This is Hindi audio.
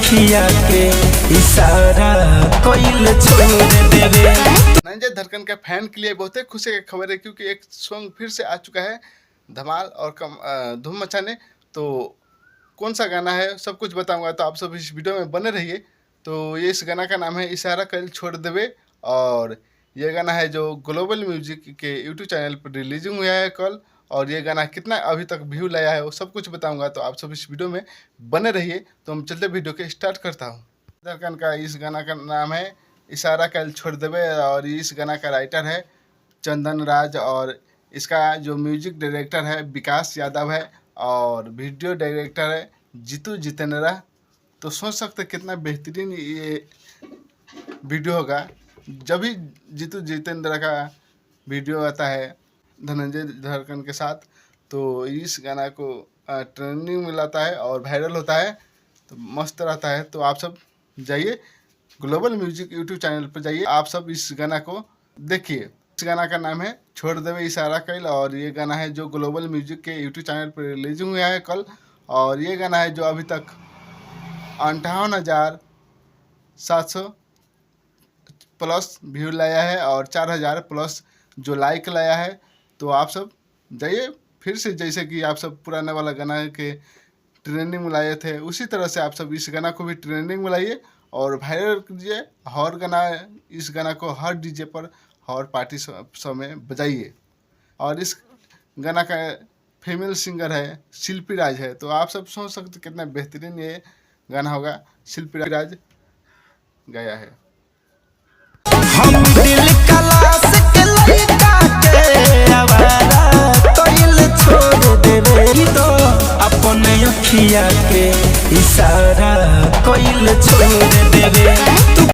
अखिया के इशारा कोइल छोड़ देवे। संजय धड़कन के फैन के लिए बहुत ही खुशी की खबर है, क्योंकि एक सॉन्ग फिर से आ चुका है धमाल और धूम मचाने। तो कौन सा गाना है सब कुछ बताऊंगा, तो आप सब इस वीडियो में बने रहिए। तो ये इस गाना का नाम है इशारा कल छोड़ देवे, और ये गाना है जो ग्लोबल म्यूजिक के यूट्यूब चैनल पर रिलीजिंग हुआ है कल। और ये गाना कितना अभी तक व्यू लाया है वो सब कुछ बताऊंगा, तो आप सब इस वीडियो में बने रहिए। तो हम चलते वीडियो के स्टार्ट करता हूँ। धड़कन का इस गाना का नाम है इशारा कल छोड़ देवे, और इस गाना का राइटर है चंदन राज, और इसका जो म्यूजिक डायरेक्टर है विकास यादव है, और वीडियो डायरेक्टर है जीतू जितेंद्रा। तो सोच सकते कितना बेहतरीन ये वीडियो होगा जब भी जीतू जितेंद्रा का वीडियो आता है धनंजय धड़कन के साथ। तो इस गाना को ट्रेंडिंग में लाता है और वायरल होता है, तो मस्त रहता है। तो आप सब जाइए ग्लोबल म्यूजिक यूट्यूब चैनल पर जाइए, आप सब इस गाना को देखिए। इस गाना का नाम है छोड़ देवे इशारा कल, और ये गाना है जो ग्लोबल म्यूजिक के यूट्यूब चैनल पर रिलीजिंग हुआ है कल। और ये गाना है जो अभी तक 58,700 प्लस व्यू लाया है, और 4,000 प्लस जो लाइक लाया है। तो आप सब जाइए फिर से, जैसे कि आप सब पुराने वाला गाना के ट्रेंडिंग में लाए थे, उसी तरह से आप सब इस गाना को भी ट्रेंडिंग में लाइए और वायरल कीजिए। हर गाना इस गाना को हर डीजे पर हर पार्टी शो में बजाइए। और इस गाना का फीमेल सिंगर है शिल्पी राज है। तो आप सब सोच सकते कितना बेहतरीन ये गाना होगा, शिल्पी राज गाया है। हम दिल कलास के लइका के आवारा कोइल छोड़ देवे, तो अपने अखिया के इशारा कोइल छोड़ देवे।